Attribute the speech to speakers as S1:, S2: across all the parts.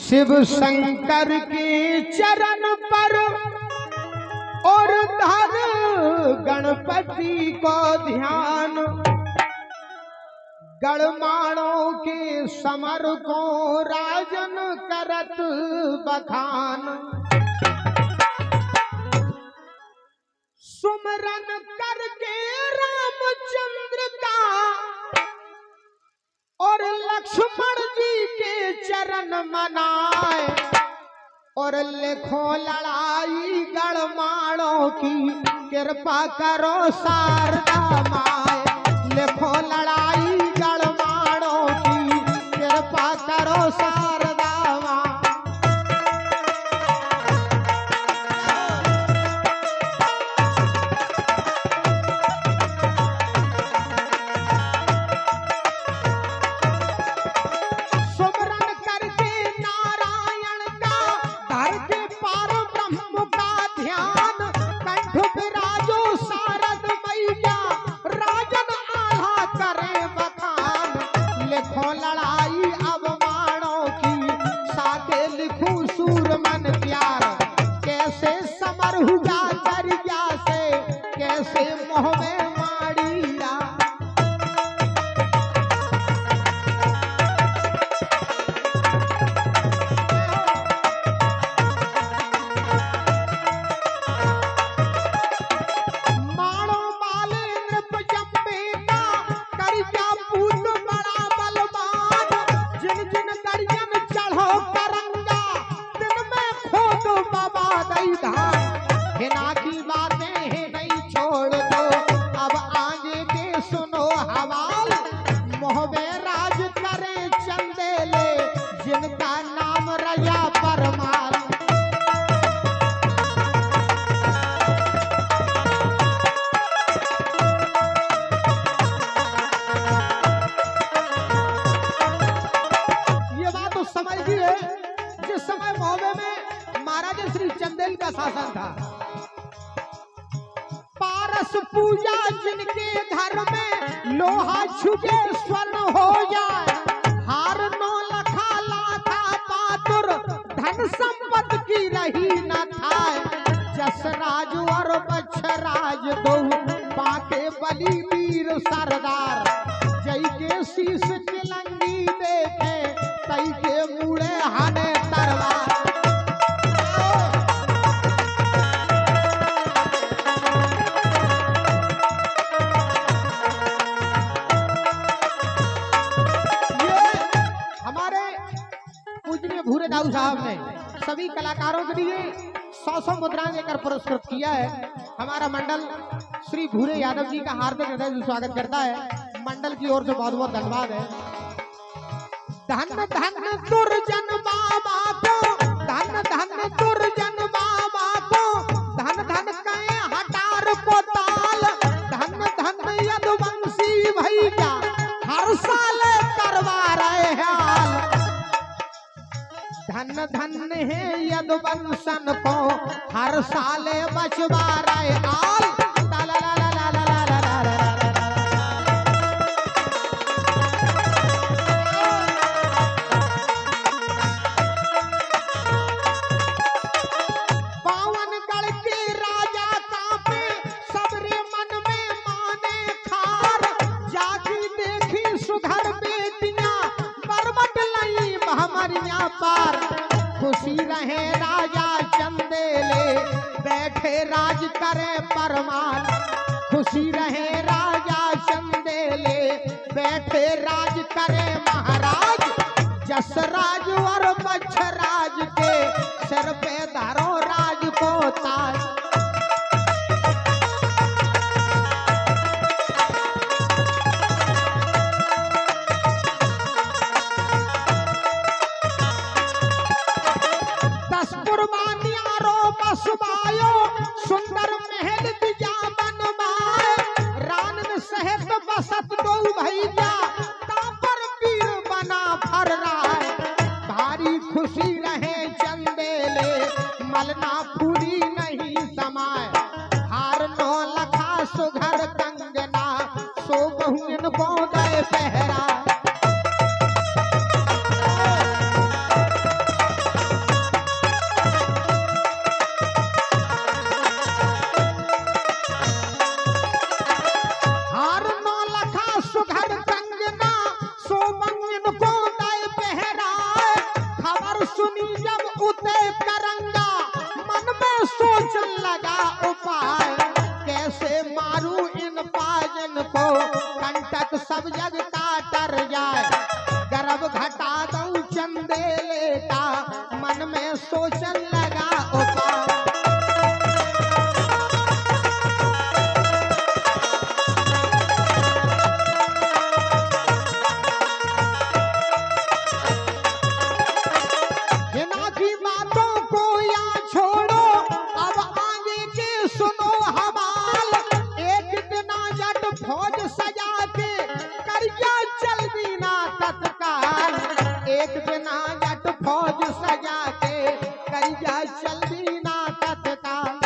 S1: शिव शंकर के चरण पर और धर गणपति को ध्यान, गणमाणों के समर को राजन करत बखान। सुमरन करके रामचंद्र का और लक्ष्मण जी के चरण मनाए, और लिखो लड़ाई गणमाणों की कृपा करो शारदा माए। लिखो लड़ाई गणमाणों की कृपा करो शारदा माए। सुमरन करके नारायण का धरते पार ब्रह्म का ध्यान, कंठ विराजो शारद मैया राजन आल्हा करे बखान। लिखो लड़ाई अब माणों की साथे लिखूं सूर मन प्यार, कैसे समर हुआ दरिया से कैसे मोह में माड़िया। माणो माले नृप जम्बे का करजा पूत बड़ा बलवान, जिन जिन दरियन चढ़ो करंगा दिन में खोद बाबा दई धान। हिना की बातें है नहीं छोड़ दो अब आगे के सुनो हवाल, मोहबे राज करे चंदेले जिनका नाम रजा परमाल। ये बात उस समय की है जिस समय महोबे में महाराजा श्री चंदेल का शासन था। पारस पूजा जिनके घर में लोहा छुके स्वर्ण हो जाए, हार नौ लखा लाखा पातुर धन संपत्ति की रही न थाए। जसराज और बछराज दो बाके बली वीर सरदार, जय के शीश तिलंगी देखे तई के मुड़े हने तरवार। हमारे पूजनीय भूरे दाऊ साहब ने सभी कलाकारों के लिए 100 मुद्राएं देकर पुरस्कृत किया है। हमारा मंडल श्री भूरे यादव जी का हार्दिक हृदय से स्वागत करता है। मंडल की ओर से बहुत बहुत धन्यवाद है। धन धन दुर्जन बाबा को, धन धन दुर्जन बाबा को, धन धन कहे हटार को ताल, धन धन यदुवंशी भैया हर साल करवा रहे हाल। धन धन है यदुवंशन को हर साल बचवा रहे हाल। पावनगढ़ के राजा कांपे सबरे मन में माने खार, जाकी देखी सुधर बेटियां बरबट लई महमरियां पार। खुशी रहे राजा चंदेले बैठे राज करे परमार, खुशी रहे राजा चंदेले बैठे राज करे महाराज। जसराज और बछराज के सिर पे धरो राज को ताज। दस कुर्बानियां रो बसवायो सुंदर महल दिया बनवाए, रान में सहित बसत दो भैया तापर पीर बना भर राय। भारी खुशी रहे चंदेले मलना पूरी नहीं समाए, हार नौ लखा सुघर कंगना सो बहु इनको दे पहरा। और सुनी जब उते करंगा मन में सोच लगा उपाय कैसे मारूं इन पाजन को कंटक सब जग काटर जाए गर्भ घटा दूं चंदेले का मन में सोचन लगा उपाय फौज सजा के करिया चल दीना तत्काल एक बिना जट फौज सजा के करिया चल दीना तत्काल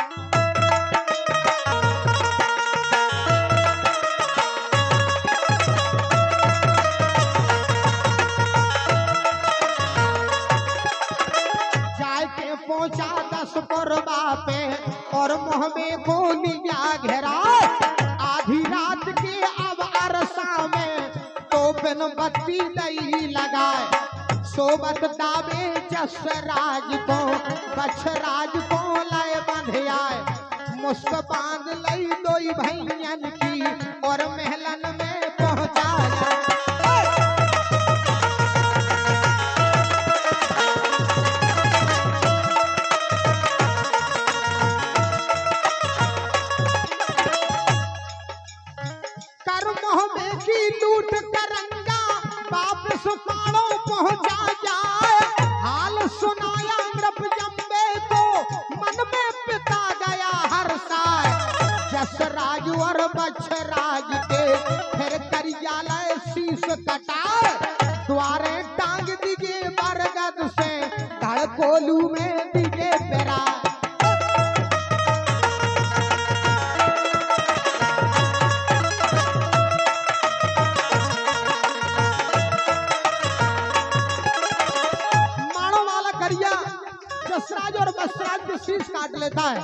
S1: जाके पहुंचा 10 पुरबा पे और मुंह में गोलियां घेरा आधी रात के अब अरसा में तो बिन बत्ती नहीं लगाए सोबत दावे जसराज को बछराज को लय बंध आए मुस्क बांध लई दोई भैयन की और महलन में पहुंचाया लूट करंगा वापस पाड़ो पहुंचा जाए हाल सुनाया नृप जम्बे को मन में पिता गया हर साय जसराज और बछराज के फिर करियालय शीश कटाए द्वारे टांग दिगे बरगद से धड़कोलू में दिगे पेरा जसराज और बछराज के शीश काट लेता है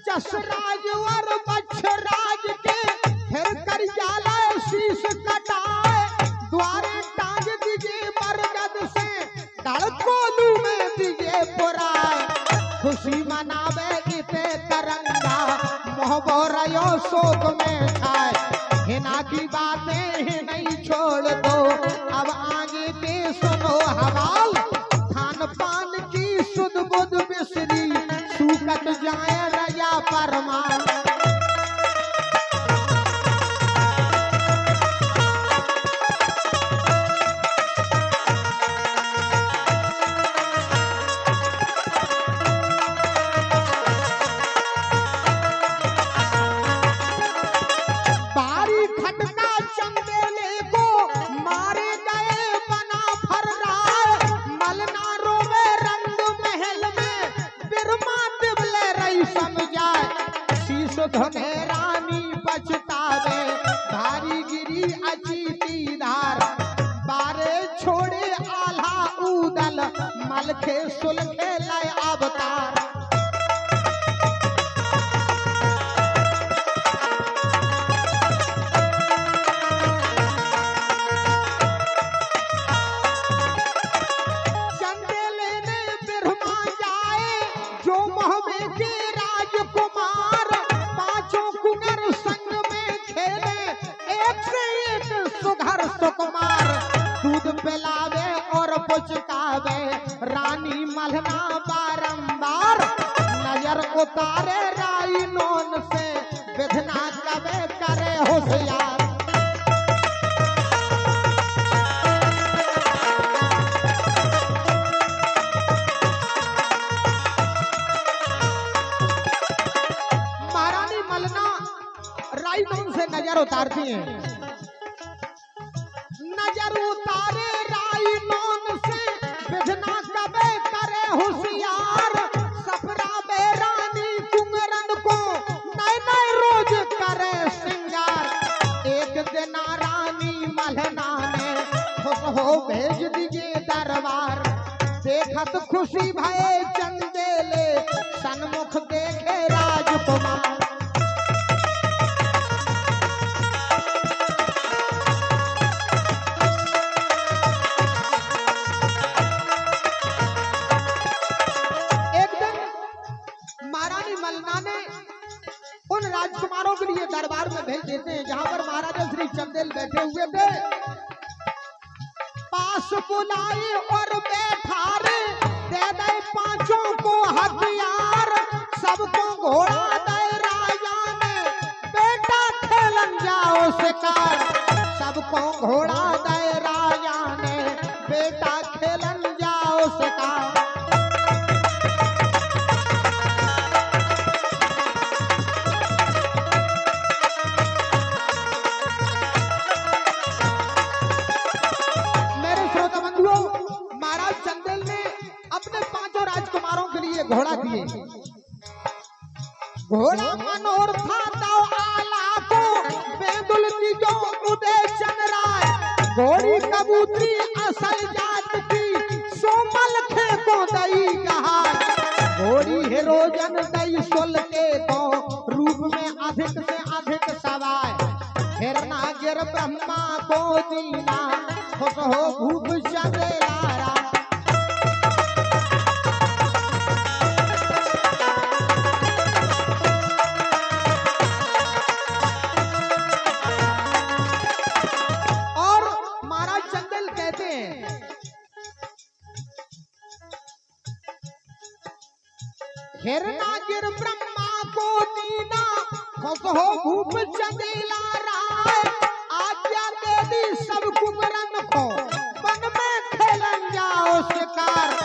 S1: जसराज और बछराज के फिर करियालय शीश कटाए द्वारे टांग दिगे बरगद से धड़कोलू में दिगे पुराए खुशी मनावे इते करंगा मोहबो रयो शोक में खाए हिना की बातें ही नहीं छोड़ दो अब आगे के सुनो हवाल पान की सुध बुध बिसरी सूकत जाए रया परमाल बारी खटका चंदेले को मारे गए बना फरदार मलना धने रानी बचतावे धारी गिरी अजीती धार बारे छोड़े आल्हा उदल मलखे सुलखे लय अवतार चंदेले ने बिरहमा जाए जो मोहबे के राजकुमार संग में खेले एक से एक सुघर सुकुमार दूध पिलावे और पुचकावे रानी मलना बारंबार नजर उतारे राई नोन से विधना कवे करे होशियार से नजर उतारती हैं नजर उतारे राई नौन से विधना कबे करे होशियार सफरा बेरानी कुंगरन को नए नए रोज करे सिंगार एक दिन रानी मलना ने हो भेज दीजिए दरबार देखत खुशी भये चंदेले सन्मुख देखे राजकुमार घोड़ा दे राजा ने बेटा खेलन जाओ शिकार। सबको घोड़ा दे राजा ने बेटा खेलन जाओ शिकार। घोड़ा दिए, घोड़ा मनोर था तो आला को बेदुल जो उदय चंद राय। घोड़ी कबूतरी असल जात की सोमल खे को दई कहा। घोड़ी हेरोजन दई सोल के तो रूप में अधिक से अधिक सवाय। हिरना गिर ब्रह्मा को दीना खुश हो भूप चंद लारा। हिरना गिर ब्रह्मा को दीना खुश हो भूप चंदेला राय। आज्ञा दे दी सब कुकरन को वन में खेलन जाओ शिकार।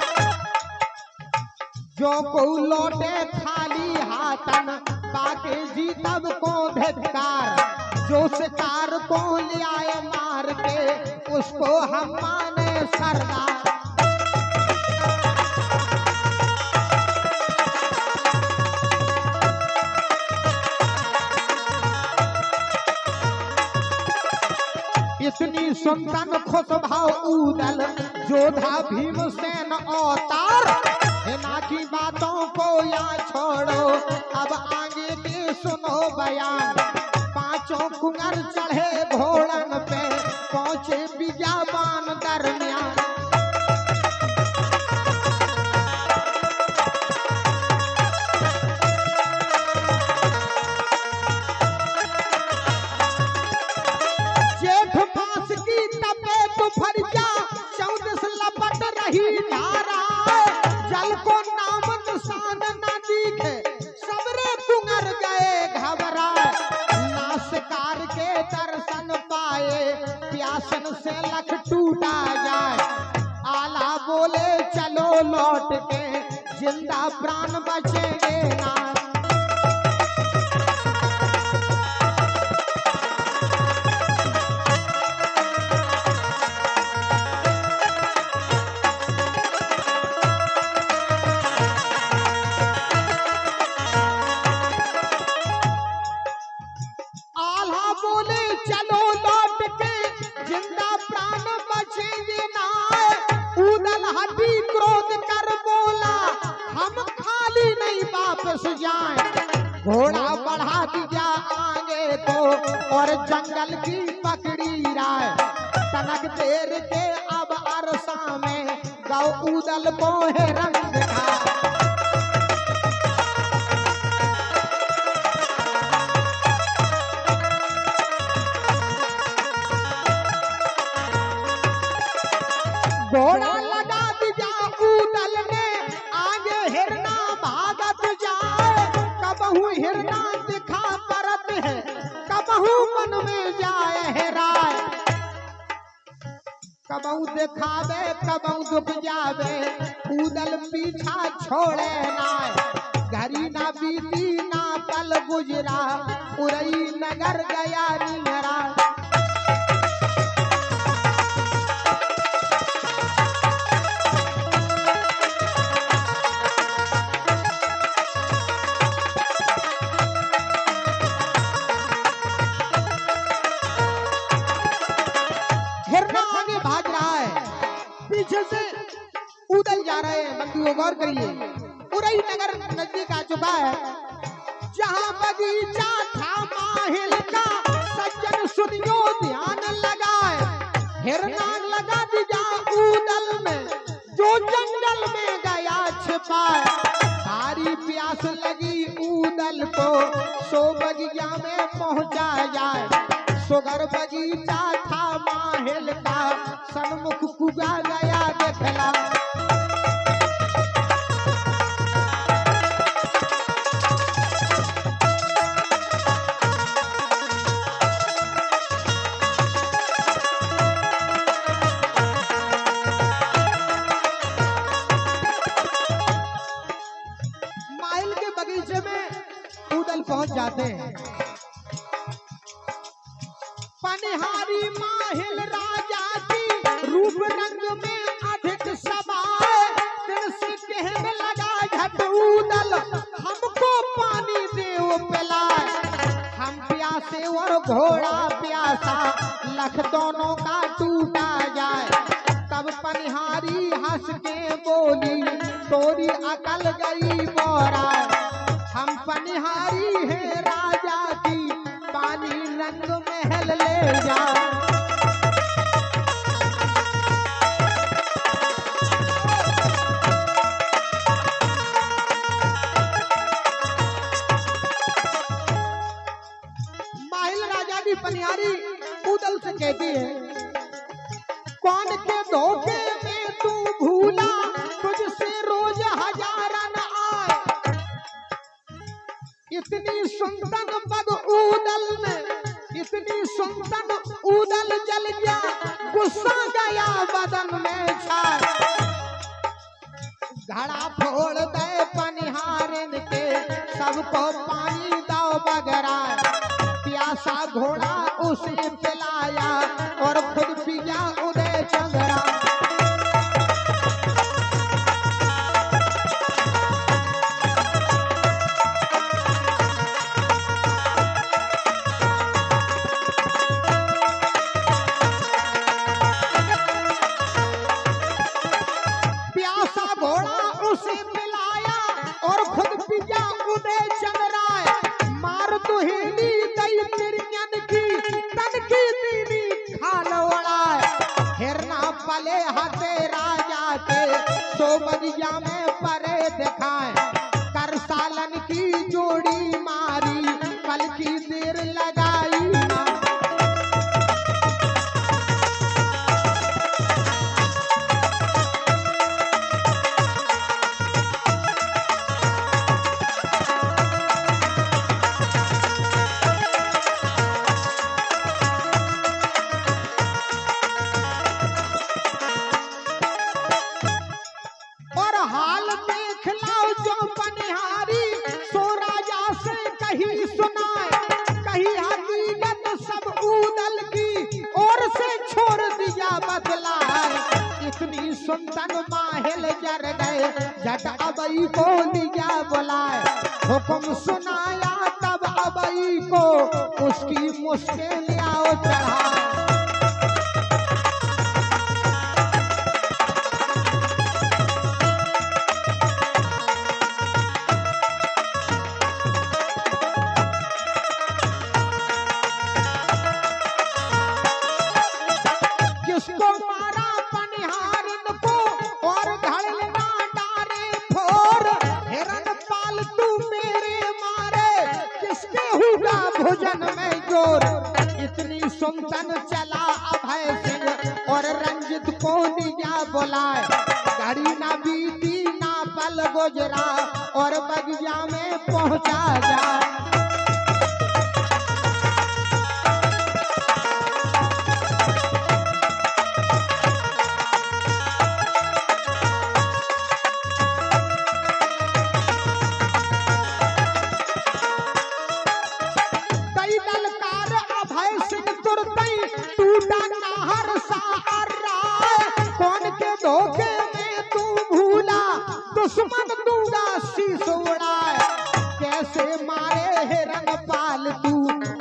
S1: जो को लौटे खाली हाथन बाके जी तब को धिक्कार। जो शिकार को ले आए मार के उसको हम माने सरदार। इतनी सुंदर खुश भाव उदल जोधा भीमसेन अवतार। सेना की बातों को या छोड़ो अब आगे के सुनो बयान। पांचों कुंवर चढ़े घोड़न पे पहुंचे विज्ञापन दरमियान। जल को नाम निशान न दिखे सबरे कुंवर गए घबराए। ना शिकार के दर्शन पाए प्यासन से लख टूटा जाए। आला बोले चलो लौट के जिंदा प्राण बचेंगे ना। घोड़ा बढ़ा दिया आगे को और जंगल की पकड़ी राय। तनक देर के अब अरसा में गौ उदल को है रंग दिखा। घोड़ा लगा दिया उदल ने आगे हिरना भागत जाए। कबहू हिरना दिखा परत है कबहू मन में जाए है राय। कबहू दिखावे कबहू दुख जावे उदल पीछा छोड़े नाय। घरी ना बीती ना पल गुजरा उरई नगर गया निहरा। पीछे से उदल जा रहे हैं। बंधुओं गौर करिए उरई नगर नजदीक आ चुका है। जहाँ बगीचा था माहिल का सज्जन सुनियो ध्यान लगाए। हिरना लगा दिया उदल में जो जंगल में गया छिपाए। भारी प्यास लगी उदल को सो बगिया में पहुंचा जाए। सुगर बगीचा था माहिल का सन्मुख कुगा गया देखला। पहुंच जाते हैं। पनिहारी माहिल राजा की रूप रंग में अधिक सवाए, दिल से कहने लगा झट उदल हमको पानी देव पिलाए। हम प्यासे और घोड़ा प्यासा लख दोनों का टूटा जाए। तब पनिहारी हंस के बोली तोरी अकल गई बोरा, हम पनिहारी हैं राजा की पानी रंग महल ले जा। माहिल राजा की पनिहारी उदल से कहती है, कौन के धोखे में तू भूला तुझसे रोज हजारन आए। इतनी सुंदर पग उदल में, इतनी सुंदर उदल जल गया, गुस्सा गया बदन में छाए। घड़ा फोड़ दे पनिहारन के सबको पानी दो बगरा, प्यासा घोड़ा उसे पिलाया और खुद पिया उदय चंद्रा। प्यासा घोड़ा उसे पिलाया और खुद पिया उदय चंद्रा। मार दुहेली दई तिरंगन की तन की दीदी खाल उड़ाए। हिरना पले हाथे राजा के सो बगिया में परे दिखाए। कर सालन की जोड़ी मारी पल की देर लगाई ना। हाल देख लो जो पनिहारी सो राजा से कहीं सुनाए। कहीं हकीकत सब उदल की ओर से छोड़ दिया बदलाए। इतनी सुंदर माहिल जर गए झट अबई को लिया बुलाए। हुक्म सुनाया तब अबई को उसकी मुश्किल आओ चढ़ाए। किसको मारा पनिहारन को और धड़ना डारे फोर। हिरन पालतू मेरे मारे किसके हुआ भोजन में जोर। इतनी सुंदर चला अभय सिंह और रंजित को लिया बुलाए। घड़ी ना बीती ना पल गुजरा और बगिया में पहुंचा जाए। धोखे में तू भूला दुश्मन दूंगा शीश उड़ाए। कैसे मारे हिरन पालतू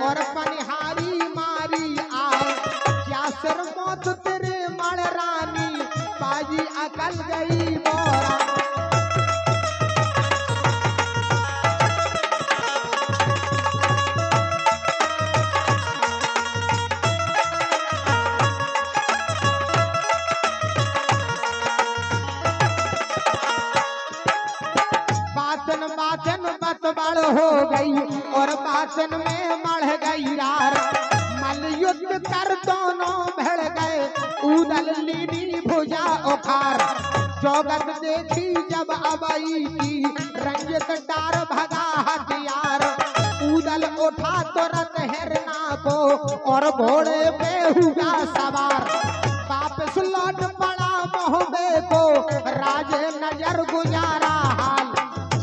S1: और पनिहारी मारी आए। क्या सिर मौत तेरे मड़ रानी बाजी अकल गई बोरा। बातन बतबड़ हो गई और बातन में मढ़ गई यार। मलयुद्ध कर दोनों भिड़ गए उदल लीनी भुजा उखार। जोगत देखी जब अबई की रंजित डार भगा हथियार। उदल उठा तुरंत हिरना को और घोड़े पे हुआ सवार। वापस लौट पड़ा मोहबे को राजे नजर गुजारा हाल।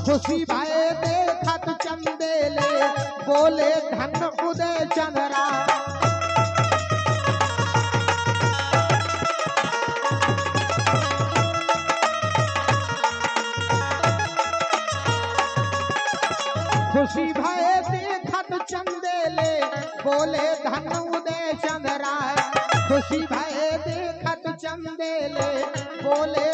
S1: खुशी भय देखत चंदेले खुशी भय देखत चंदेले बोले धन उदय चंद्राय खुशी भय देखत चंदेले बोले